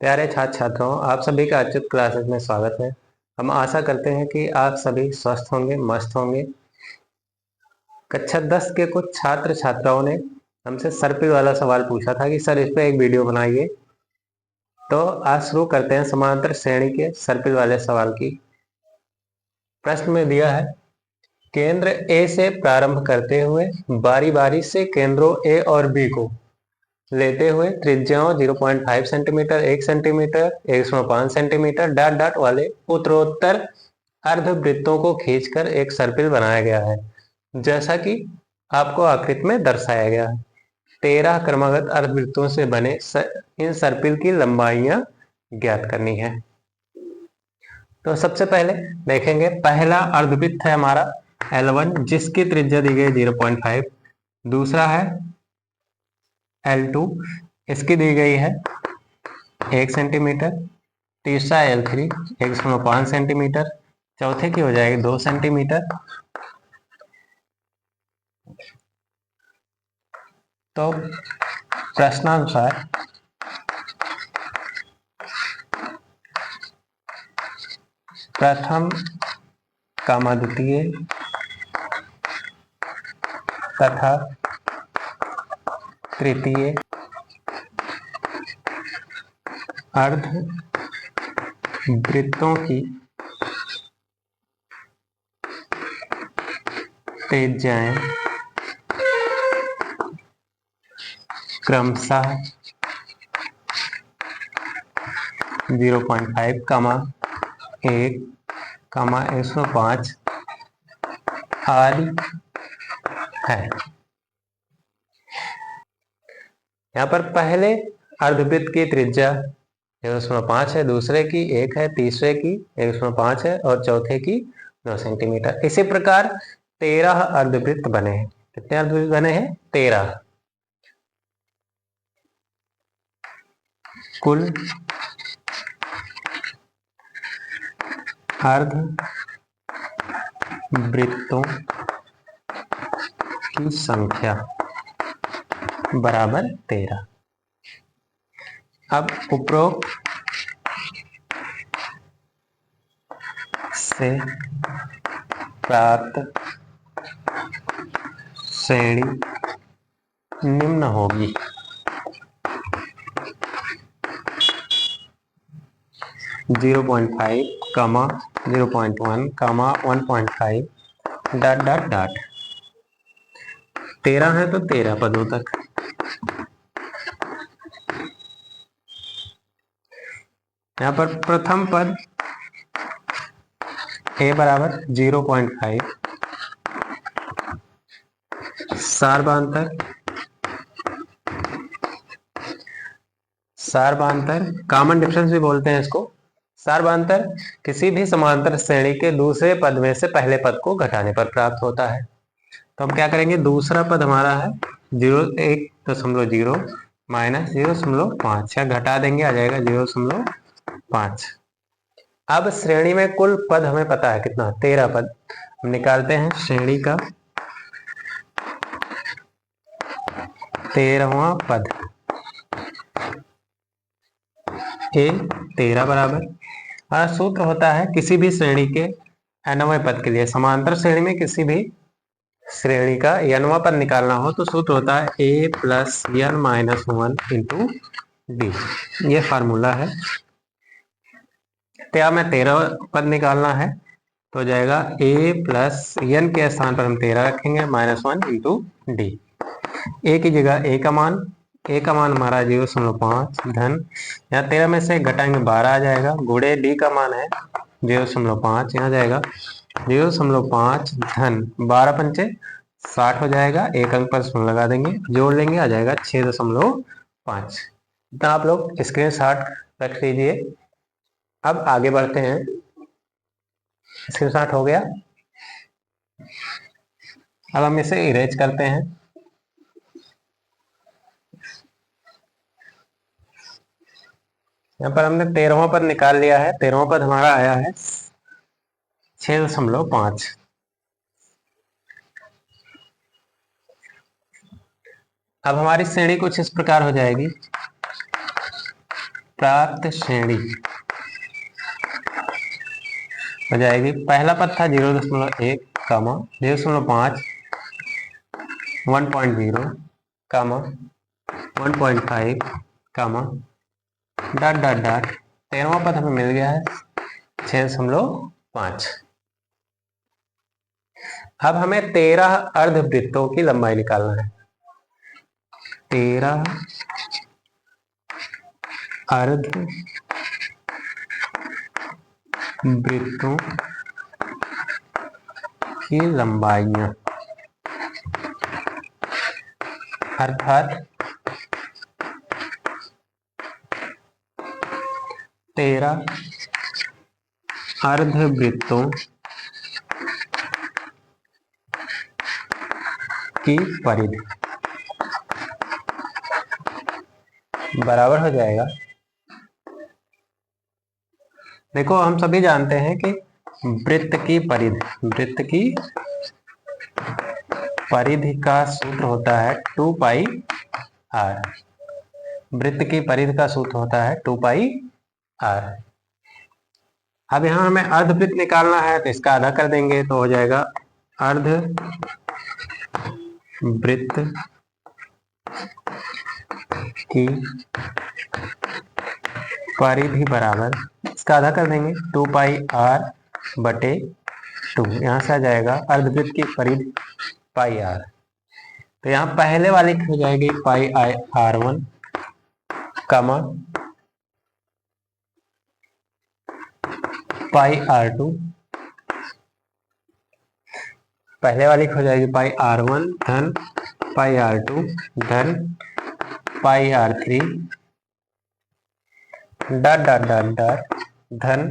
प्यारे छात्र छात्राओं, आप सभी का अच्युत क्लासेस में स्वागत है। हम आशा करते हैं कि आप सभी स्वस्थ होंगे, मस्त होंगे। कक्षा 10 के कुछ छात्र छात्राओं ने हमसे सर्पिल वाला सवाल पूछा था कि सर इस पे एक वीडियो बनाइए। तो आज शुरू करते हैं समांतर श्रेणी के सर्पिल वाले सवाल की। प्रश्न में दिया है, केंद्र ए से प्रारंभ करते हुए बारी बारी से केंद्रों ए और बी को लेते हुए त्रिज्याओं 0.5 centimetre, 1 centimetre, 1.5 centimetre dot dot वाले उत्तरोत्तर अर्धवृत्तों को खींचकर एक सर्पिल बनाया गया है, जैसा कि आपको आकृति में दर्शाया गया है। 13 क्रमागत अर्धवृत्तों से बने इन सर्पिल की लंबाइयां ज्ञात करनी है। तो सबसे पहले देखेंगे, पहला अर्धवृत्त है हमारा L1 जिसकी त्रिज्या दी गई 0.5। दूसरा है L2, इसकी दी गई है 1 सेंटीमीटर। तीसरा L3 1.5 सेंटीमीटर। चौथे की हो जाएगी 2 सेंटीमीटर। तो प्रश्नानुसार प्रथम कामा द्वितीय तथा तृतीय अर्ध वृत्तों की त्रिज्याएं क्रमशः 0.5, 1, 105 आदि है। यहाँ पर पहले अर्धवृत्त की त्रिज्या 0.5 है, दूसरे की 1 है, तीसरे की 1.5 है और चौथे की 2 सेंटीमीटर। इसी प्रकार 13 अर्धवृत्त बने हैं। कितने अर्धवृत्त बने हैं? 13। कुल अर्धवृत्तों की संख्या बराबर 13। अब उपरोक्त से प्राप्त श्रेणी निम्न होगी। 0.5, 0.1, 1.5 डॉट डॉट डॉट। 13 है तो 13 पदों तक। यहाँ पर प्रथम पद a बराबर 0.5, सार्वधान्तक कॉमन डिफरेंस भी बोलते हैं इसको। सार्वधान्तक किसी भी समांतर श्रेणी के दूसरे पद में से पहले पद को घटाने पर प्राप्त होता है। तो हम क्या करेंगे, दूसरा पद हमारा है 1.0 माइनस 0.5, या घटा देंगे, आ जाएगा 0.5। अब श्रेणी में कुल पद हमें पता है कितना, 13 पद। हम निकालते हैं श्रेणी का 13वां पद। ए 13 बराबर सूत्र होता है किसी भी श्रेणी के nवें पद के लिए, समांतर श्रेणी में किसी भी श्रेणी का nवां पद निकालना हो तो सूत्र होता है a plus n minus 1 into D. ये फार्मूला है। तो में 13 पद निकालना है तो हो जाएगा a प्लस n के स्थान पर हम 13 रखेंगे, माइनस 1 इंटू डी। a की जगह a का मान हमारा 0.5 धन, यहाँ 13 में से घटाएंगे 12 आ जाएगा, गुणे d का मान है 0.5, यहाँ जाएगा 0.5 धन 12 पंचे 60 हो जाएगा। एक अंक पर शून्य लगा देंगे, जोड़ लेंगे, आ जाएगा 6.5। इतना आप लोग स्क्रीनशॉट रख लीजिए। अब आगे बढ़ते हैं। स्क्रीनशॉट हो गया। अब हम इसे इरेज करते हैं। यहाँ पर हमने 13वां पद निकाल लिया है। 13वां पद हमारा आया है 6.5। अब हमारी श्रेणी कुछ इस प्रकार हो जाएगी। प्राप्त श्रेणी हो जाएगी, पहला पद था 0.1 कामा 0.5 1.0 कामा 1.5 कामा डॉट डॉट डॉट 13वां पद हमें मिल गया है 6.5। अब हमें 13 अर्धवृत्तों की लंबाई निकालना है। 13 अर्धवृत्तों की लंबाइयां, अर्थात 13 अर्धवृत्तों की परिधि बराबर हो जाएगा। देखो हम सभी जानते हैं कि वृत्त की परिधि का सूत्र होता है 2 पाई आर। वृत्त की परिधि का सूत्र होता है 2 पाई आर। अब यहां हमें अर्धवृत्त निकालना है तो इसका आधा कर देंगे तो हो जाएगा अर्धवृत्त की परिधि बराबर, इसका आधा कर देंगे 2 पाई आर बटे 2। यहां से आ जाएगा अर्धवृत्त की परिधि पाई आर, तो यहाँ पहले वाली हो जाएगी पाई आई R1 कमा पाई R2, पहले वाली हो जाएगी पाई R1 धन पाई R2 धन पाई R3 dot dot dot dot धन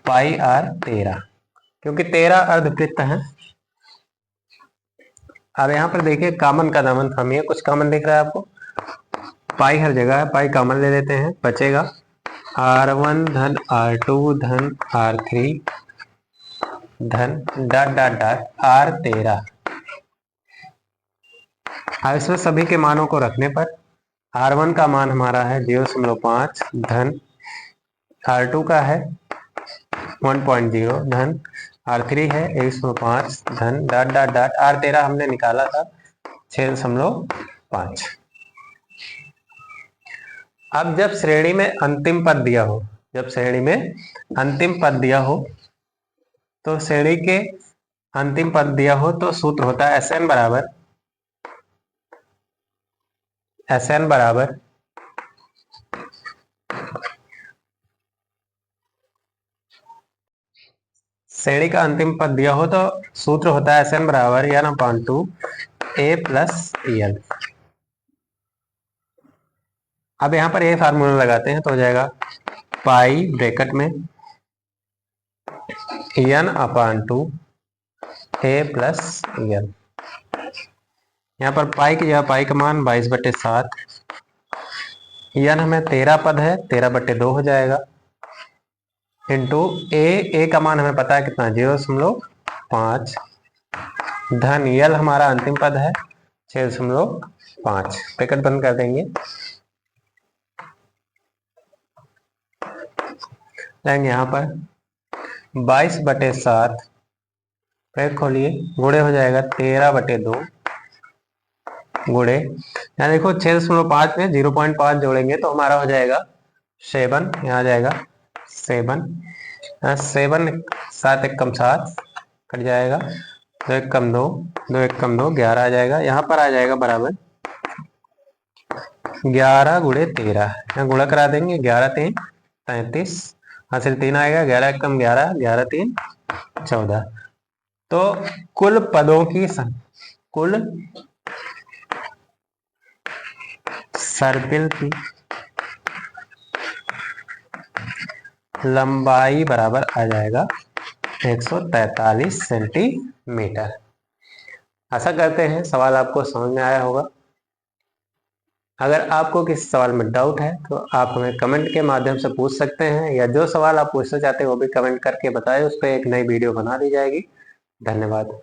पाई R13, क्योंकि 13 अर्धवृत्त है। अब यहाँ पर देखिए कॉमन का दामन थमिए, कुछ कॉमन दिख रहा है आपको, पाई हर जगह है, पाई कॉमन ले लेते हैं, बचेगा R1 धन R2 धन R3 धन डॉट डॉट डॉट R13। अब इसमें सभी के मानों को रखने पर R1 का मान हमारा है 0.5 धन R2 का है 1.0 धन R3 है 1.5 धन डॉट डॉट डॉट R13 हमने निकाला था 6.5। अब जब श्रेणी में अंतिम पद दिया हो, तो श्रेणी के अंतिम पद दिया हो तो सूत्र होता है SN बराबर श्रेणी का अंतिम पद दिया हो तो सूत्र होता है SN बराबर n/2 a प्लस एन। अब यहां पर ये फार्मूला लगाते हैं तो हो जाएगा पाई ब्रैकेट में n/2 a प्लस एन। यहाँ पर पाई की जगह पाई का मान 22/7, एन हमें 13 पद है 13/2 हो जाएगा, इंटू ए का मान हमें पता है कितना 0.5 धन यल हमारा अंतिम पद है 6.5। ब्रैकेट बंद कर देंगे, जाएंगे यहाँ पर 22/7 ब्रैकेट खोलिए, गुणे हो जाएगा 13/2 गुणे, यहाँ देखो 6.5 में 0.5 जोड़ेंगे तो हमारा हो जाएगा 7, यहाँ आ जाएगा 7, 7 1 कम 7 कट जाएगा, 2 1 कम 2, 2 1 कम 2 11 आ जाएगा। यहाँ पर आ जाएगा बराबर 11 गुणे 13, यहाँ गुणा करा देंगे 11 3 33, हासिल 3 आएगा, 11 1 कम 11, 11 3 14। तो कुल पदों की कुल सर्पिल की लंबाई बराबर आ जाएगा 143 सेंटीमीटर। आशा करते हैं सवाल आपको समझ में आया होगा। अगर आपको किसी सवाल में डाउट है तो आप हमें कमेंट के माध्यम से पूछ सकते हैं, या जो सवाल आप पूछना चाहते हैं वो भी कमेंट करके बताएं, उस पर एक नई वीडियो बना दी जाएगी। धन्यवाद।